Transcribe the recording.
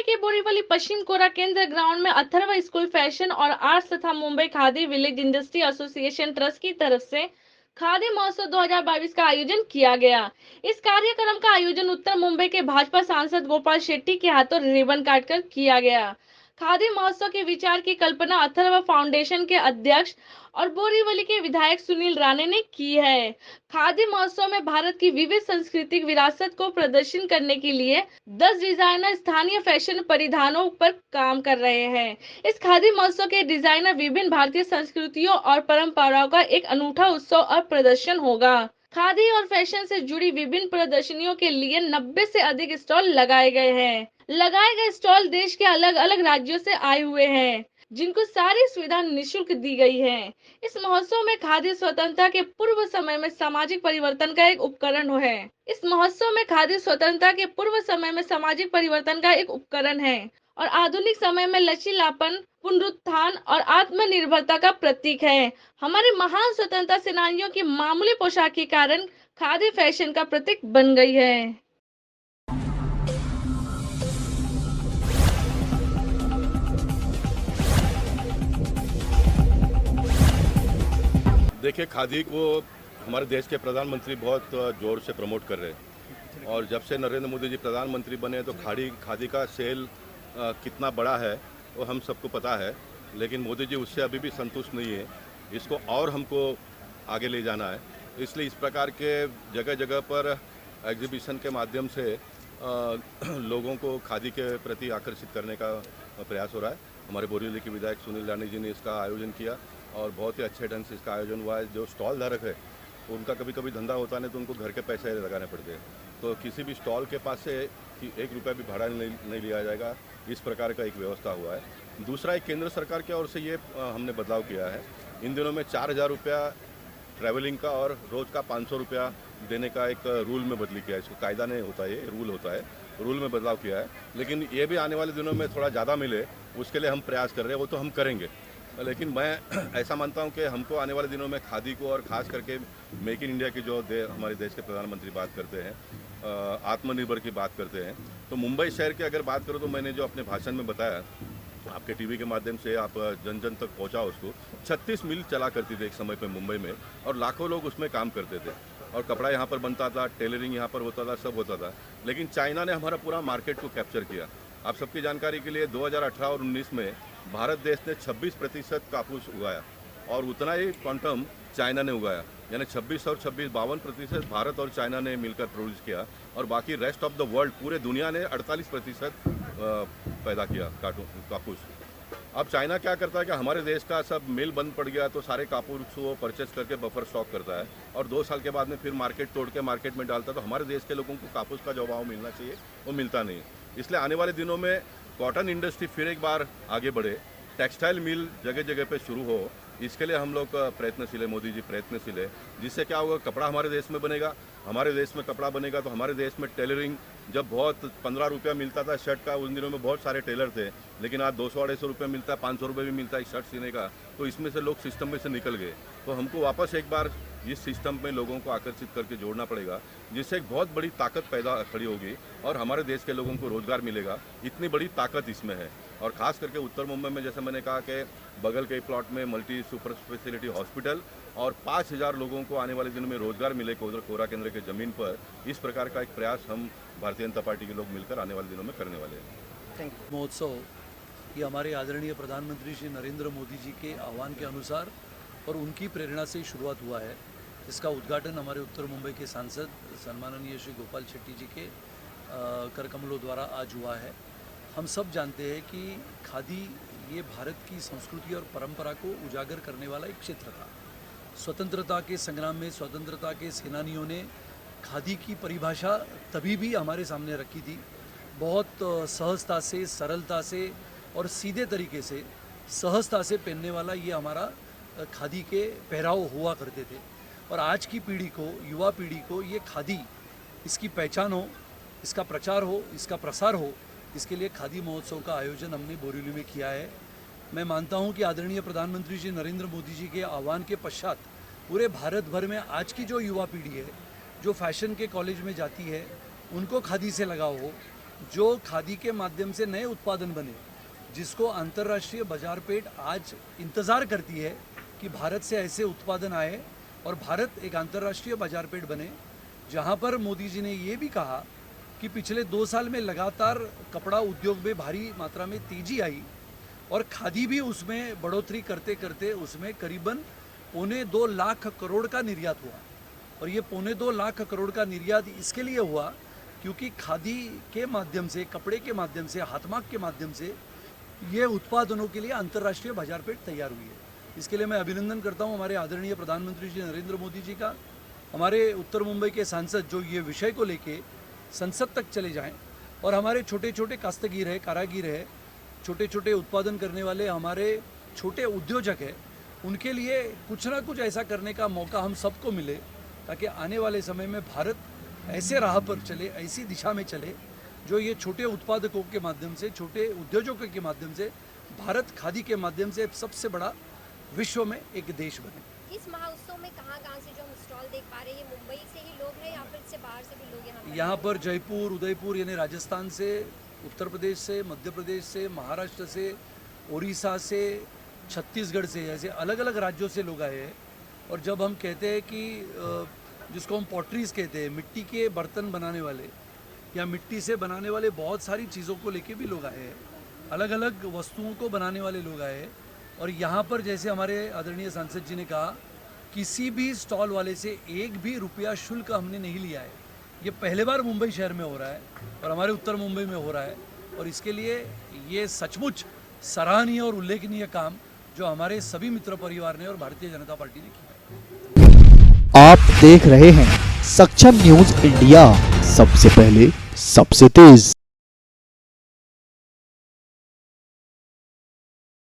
के बोरीवली पश्चिम कोरा केंद्र ग्राउंड में अथर्व स्कूल फैशन और आर्ट्स तथा Mumbai khadi village industry association trust की तरफ से खादी महोत्सव 2022 का आयोजन किया गया। इस कार्यक्रम का आयोजन उत्तर मुंबई के भाजपा सांसद गोपाल शेट्टी के हाथों रिबन काटकर किया गया। खादी महोत्सव के विचार की कल्पना अथर्व फाउंडेशन के अध्यक्ष और बोरीवली के विधायक सुनील राणे ने की है। खादी महोत्सव में भारत की विविध सांस्कृतिक विरासत को प्रदर्शन करने के लिए 10 डिजाइनर स्थानीय फैशन परिधानों पर काम कर रहे हैं। इस खादी महोत्सव के डिजाइनर विभिन्न भारतीय संस्कृतियों और परंपराओं का एक अनूठा उत्सव और प्रदर्शन होगा। खादी और फैशन से जुड़ी विभिन्न प्रदर्शनियों के लिए 90 से अधिक स्टॉल लगाए गए हैं। लगाए गए स्टॉल देश के अलग अलग राज्यों से आए हुए हैं, जिनको सारी सुविधा निःशुल्क दी गई है। इस महोत्सव में खादी स्वतंत्रता के पूर्व समय में सामाजिक परिवर्तन का एक उपकरण है। इस महोत्सव में खादी स्वतंत्रता के पूर्व समय में सामाजिक परिवर्तन का एक उपकरण है और आधुनिक समय में लचीलापन, पुनरुत्थान और आत्मनिर्भरता का प्रतीक है। हमारे महान स्वतंत्रता सेनानियों की मामूली पोशाक के कारण खादी फैशन का प्रतीक बन गई है। देखिए, खादी को हमारे देश के प्रधानमंत्री बहुत ज़ोर से प्रमोट कर रहे हैं और जब से नरेंद्र मोदी जी प्रधानमंत्री बने तो खादी का सेल कितना बड़ा है वो हम सबको पता है। लेकिन मोदी जी उससे अभी भी संतुष्ट नहीं है, इसको और हमको आगे ले जाना है। इसलिए इस प्रकार के जगह जगह पर एग्जीबिशन के माध्यम से लोगों को खादी के प्रति आकर्षित करने का प्रयास हो रहा है। हमारे बोरीवली के विधायक सुनील राणे जी ने इसका आयोजन किया और बहुत ही अच्छे ढंग से इसका आयोजन हुआ है। जो स्टॉल धारक है उनका कभी कभी धंधा होता नहीं तो उनको घर के पैसे लगाने पड़ते हैं, तो किसी भी स्टॉल के पास से कि 1 रुपया भी भाड़ा नहीं लिया जाएगा, इस प्रकार का एक व्यवस्था हुआ है। दूसरा, एक केंद्र सरकार की ओर से ये हमने बदलाव किया है। इन दिनों में 4000 रुपया ट्रैवलिंग का और रोज़ का 500 रुपया देने का एक रूल में बदली किया है। इसको कायदा नहीं होता, ये रूल होता है, रूल में बदलाव किया है। लेकिन ये भी आने वाले दिनों में थोड़ा ज़्यादा मिले उसके लिए हम प्रयास कर रहे हैं, वो तो हम करेंगे। लेकिन मैं ऐसा मानता हूं कि हमको आने वाले दिनों में खादी को और ख़ास करके मेक इन इंडिया की जो हमारे देश के प्रधानमंत्री बात करते हैं, आत्मनिर्भर की बात करते हैं, तो मुंबई शहर की अगर बात करो तो मैंने जो अपने भाषण में बताया, आपके टीवी के माध्यम से आप जन जन तक पहुंचा उसको, 36 मिल चला करती थी एक समय पे मुंबई में और लाखों लोग उसमें काम करते थे और कपड़ा यहाँ पर बनता था, टेलरिंग यहाँ पर होता था, सब होता था। लेकिन चाइना ने हमारा पूरा मार्केट को कैप्चर किया। आप सबकी जानकारी के लिए 2018 और 19 में भारत देश ने 26% कापूस उगाया और उतना ही क्वांटम चाइना ने उगाया, यानी 26 और 26 52% भारत और चाइना ने मिलकर प्रोड्यूस किया और बाकी रेस्ट ऑफ द वर्ल्ड पूरे दुनिया ने 48% पैदा किया कापूस। अब चाइना क्या करता है कि हमारे देश का सब मिल बंद पड़ गया तो सारे कापूस वो परचेस करके बफर स्टॉक करता है और 2 साल के बाद में फिर मार्केट तोड़ के मार्केट में डालता है, तो हमारे देश के लोगों को कापूस का जो भाव मिलना चाहिए वो मिलता नहीं। इसलिए आने वाले दिनों में कॉटन इंडस्ट्री फिर एक बार आगे बढ़े, टेक्सटाइल मिल जगह जगह पे शुरू हो, इसके लिए हम लोग प्रयत्नशील है, मोदी जी प्रयत्नशील है। जिससे क्या होगा, कपड़ा हमारे देश में बनेगा, हमारे देश में कपड़ा बनेगा तो हमारे देश में टेलरिंग, जब बहुत 15 रुपया मिलता था शर्ट का, उन दिनों में बहुत सारे टेलर थे, लेकिन आज 200-250 रुपये मिलता है, 500 रुपये भी मिलता है शर्ट सीने का, तो इसमें से लोग सिस्टम में से निकल गए। तो हमको वापस एक बार इस सिस्टम में लोगों को आकर्षित करके जोड़ना पड़ेगा, जिससे एक बहुत बड़ी ताकत पैदा खड़ी होगी और हमारे देश के लोगों को रोजगार मिलेगा। इतनी बड़ी ताकत इसमें है और ख़ास करके उत्तर मुंबई में, जैसे मैंने कहा कि बगल के प्लॉट में मल्टी सुपर स्पेशलिटी हॉस्पिटल और 5000 लोगों को आने वाले दिनों में रोजगार मिले कोरा केंद्र के ज़मीन पर। इस प्रकार का एक प्रयास हम भारतीय जनता पार्टी के लोग मिलकर आने वाले दिनों में करने वाले हैं। Thank you. महोत्सव ये हमारे आदरणीय प्रधानमंत्री श्री नरेंद्र मोदी जी के आह्वान के अनुसार और उनकी प्रेरणा से शुरुआत हुआ है। इसका उद्घाटन हमारे उत्तर मुंबई के सांसद सम्माननीय श्री गोपाल शेट्टी जी के कर कमलों द्वारा आज हुआ है। हम सब जानते हैं कि खादी ये भारत की संस्कृति और परंपरा को उजागर करने वाला एक क्षेत्र था। स्वतंत्रता के संग्राम में स्वतंत्रता के सेनानियों ने खादी की परिभाषा तभी भी हमारे सामने रखी थी। बहुत सहजता से, सरलता से और सीधे तरीके से, सहजता से पहनने वाला ये हमारा खादी के पहराव हुआ करते थे। और आज की पीढ़ी को, युवा पीढ़ी को ये खादी, इसकी पहचान हो, इसका प्रचार हो, इसका प्रसार हो, इसके लिए खादी महोत्सव का आयोजन हमने बोरीवली में किया है। मैं मानता हूं कि आदरणीय प्रधानमंत्री जी नरेंद्र मोदी जी के आह्वान के पश्चात पूरे भारत भर में आज की जो युवा पीढ़ी है, जो फैशन के कॉलेज में जाती है, उनको खादी से लगाव हो, जो खादी के माध्यम से नए उत्पादन बने, जिसको अंतर्राष्ट्रीय बाजार पेट आज इंतज़ार करती है कि भारत से ऐसे उत्पादन आए और भारत एक अंतर्राष्ट्रीय बाजार पेट बने, जहां पर मोदी जी ने ये भी कहा कि पिछले 2 साल में लगातार कपड़ा उद्योग में भारी मात्रा में तेजी आई और खादी भी उसमें बढ़ोतरी करते करते उसमें करीबन 1.25 लाख करोड़ का निर्यात हुआ। और ये 1.25 लाख करोड़ का निर्यात इसके लिए हुआ क्योंकि खादी के माध्यम से, कपड़े के माध्यम से, हाथमाग के माध्यम से ये उत्पादनों के लिए अंतर्राष्ट्रीय बाजार पेट तैयार हुई है। इसके लिए मैं अभिनंदन करता हूँ हमारे आदरणीय प्रधानमंत्री जी नरेंद्र मोदी जी का, हमारे उत्तर मुंबई के सांसद जो ये विषय को लेके संसद तक चले जाएं और हमारे छोटे छोटे काश्तगीर है, कारागीर है, छोटे छोटे उत्पादन करने वाले हमारे छोटे उद्योजक है, उनके लिए कुछ ना कुछ ऐसा करने का मौका हम सबको मिले ताकि आने वाले समय में भारत ऐसे राह पर चले, ऐसी दिशा में चले जो ये छोटे उत्पादकों के माध्यम से, छोटे उद्योजकों के माध्यम से भारत खादी के माध्यम से सबसे बड़ा विश्व में एक देश बने। इस महोत्सव में कहाँ से जो हम स्टॉल देख पा रहे हैं, ये मुंबई से ही लोग हैं या फिर से बाहर से भी लोग यहाँ पर जयपुर, उदयपुर यानी राजस्थान से, उत्तर प्रदेश से, मध्य प्रदेश से, महाराष्ट्र से, उड़ीसा से, छत्तीसगढ़ से, ऐसे अलग अलग राज्यों से लोग आए हैं। और जब हम कहते हैं कि जिसको हम पॉटरीज कहते हैं, मिट्टी के बर्तन बनाने वाले या मिट्टी से बनाने वाले बहुत सारी चीज़ों को लेके भी लोग आए हैं, अलग अलग वस्तुओं को बनाने वाले लोग आए हैं। और यहाँ पर जैसे हमारे आदरणीय सांसद जी ने कहा, किसी भी स्टॉल वाले से एक भी रुपया शुल्क हमने नहीं लिया है। ये पहले बार मुंबई शहर में हो रहा है और हमारे उत्तर मुंबई में हो रहा है और इसके लिए ये सचमुच सराहनीय और उल्लेखनीय काम जो हमारे सभी मित्र परिवार ने और भारतीय जनता पार्टी ने किया। आप देख रहे हैं सक्षम न्यूज इंडिया, सबसे पहले सबसे तेज।